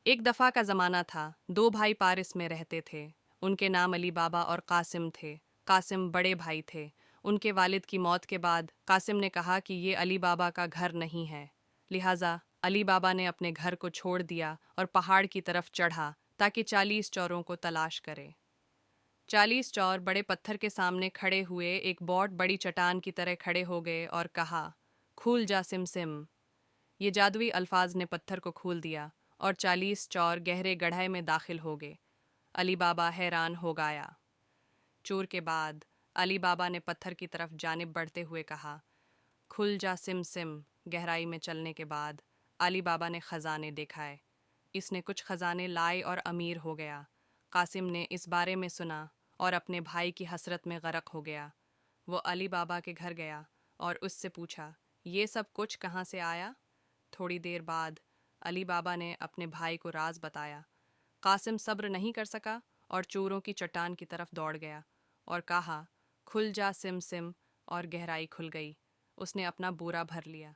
ایک دفعہ کا زمانہ تھا، دو بھائی پارس میں رہتے تھے۔ ان کے نام علی بابا اور قاسم تھے۔ قاسم بڑے بھائی تھے۔ ان کے والد کی موت کے بعد قاسم نے کہا کہ یہ علی بابا کا گھر نہیں ہے، لہٰذا علی بابا نے اپنے گھر کو چھوڑ دیا اور پہاڑ کی طرف چڑھا تاکہ 40 چوروں کو تلاش کرے۔ 40 چور بڑے پتھر کے سامنے کھڑے ہوئے ایک بہت بڑی چٹان کی طرح کھڑے ہو گئے اور کہا، کھول جا سم سم۔ یہ جادوئی الفاظ نے پتھر کو کھول دیا اور 40 چور گہرے گڑھے میں داخل ہو گئے۔ علی بابا حیران ہو گیا۔ چور کے بعد علی بابا نے پتھر کی طرف جانب بڑھتے ہوئے کہا، کھل جا سم سم۔ گہرائی میں چلنے کے بعد علی بابا نے خزانے دیکھائے۔ اس نے کچھ خزانے لائے اور امیر ہو گیا۔ قاسم نے اس بارے میں سنا اور اپنے بھائی کی حسرت میں غرق ہو گیا۔ وہ علی بابا کے گھر گیا اور اس سے پوچھا، یہ سب کچھ کہاں سے آیا؟ تھوڑی دیر بعد علی بابا نے اپنے بھائی کو راز بتایا۔ قاسم صبر نہیں کر سکا اور چوروں کی چٹان کی طرف دوڑ گیا اور کہا، کھل جا سم سم، اور گہرائی کھل گئی۔ اس نے اپنا بورا بھر لیا۔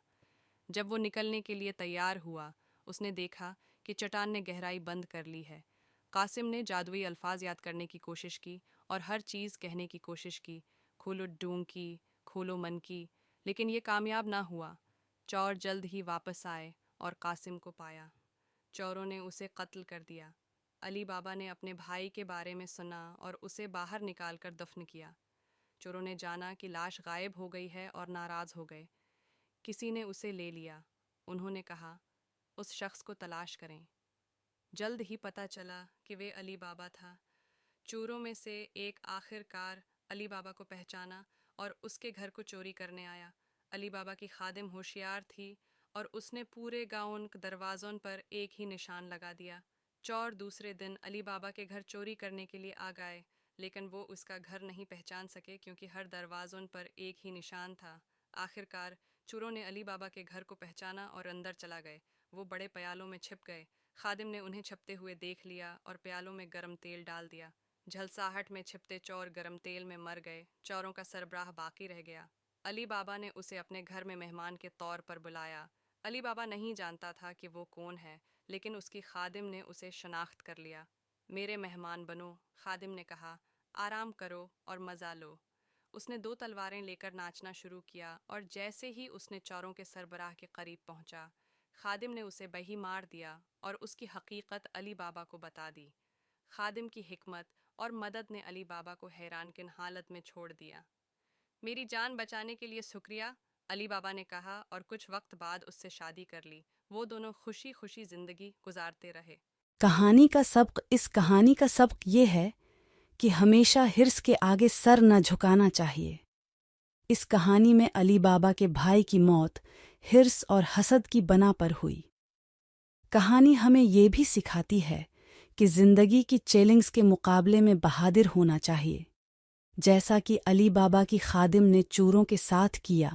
جب وہ نکلنے کے لیے تیار ہوا، اس نے دیکھا کہ چٹان نے گہرائی بند کر لی ہے۔ قاسم نے جادوئی الفاظ یاد کرنے کی کوشش کی اور ہر چیز کہنے کی کوشش کی، کھولو ڈونگ کی، کھولو من کی، لیکن یہ کامیاب نہ ہوا۔ چور جلد ہی واپس آئے اور قاسم کو پایا۔ چوروں نے اسے قتل کر دیا۔ علی بابا نے اپنے بھائی کے بارے میں سنا اور اسے باہر نکال کر دفن کیا۔ چوروں نے جانا کہ لاش غائب ہو گئی ہے اور ناراض ہو گئے۔ کسی نے اسے لے لیا۔ انہوں نے کہا، اس شخص کو تلاش کریں۔ جلد ہی پتہ چلا کہ وہ علی بابا تھا۔ چوروں میں سے ایک آخر کار علی بابا کو پہچانا اور اس کے گھر کو چوری کرنے آیا۔ علی بابا کی خادم ہوشیار تھی اور اس نے پورے گاؤں دروازوں پر ایک ہی نشان لگا دیا۔ چور دوسرے دن علی بابا کے گھر چوری کرنے کے لیے آ گئے، لیکن وہ اس کا گھر نہیں پہچان سکے کیونکہ ہر دروازوں پر ایک ہی نشان تھا۔ آخر کار چوروں نے علی بابا کے گھر کو پہچانا اور اندر چلا گئے۔ وہ بڑے پیالوں میں چھپ گئے۔ خادم نے انہیں چھپتے ہوئے دیکھ لیا اور پیالوں میں گرم تیل ڈال دیا۔ جھلساہٹ میں چھپتے چور گرم تیل میں مر گئے۔ چوروں کا سربراہ باقی رہ گیا۔ علی بابا نے اسے اپنے گھر میں مہمان کے طور پر بلایا۔ علی بابا نہیں جانتا تھا کہ وہ کون ہے، لیکن اس کی خادم نے اسے شناخت کر لیا۔ میرے مہمان بنو، خادم نے کہا، آرام کرو اور مزہ لو۔ اس نے 2 تلواریں لے کر ناچنا شروع کیا اور جیسے ہی اس نے چوروں کے سربراہ کے قریب پہنچا، خادم نے اسے بہی مار دیا اور اس کی حقیقت علی بابا کو بتا دی۔ خادم کی حکمت اور مدد نے علی بابا کو حیران کن حالت میں چھوڑ دیا۔ میری جان بچانے کے لیے شکریہ، علی بابا نے کہا اور کچھ وقت بعد اس سے شادی کر لی۔ وہ دونوں خوشی خوشی زندگی گزارتے رہے۔ اس کہانی کا سبق یہ ہے کہ ہمیشہ حرص کے آگے سر نہ جھکانا چاہیے۔ اس کہانی میں علی بابا کے بھائی کی موت حرص اور حسد کی بنا پر ہوئی۔ کہانی ہمیں یہ بھی سکھاتی ہے کہ زندگی کی چیلنجز کے مقابلے میں بہادر ہونا چاہیے، جیسا کہ علی بابا کی خادم نے چوروں کے ساتھ کیا۔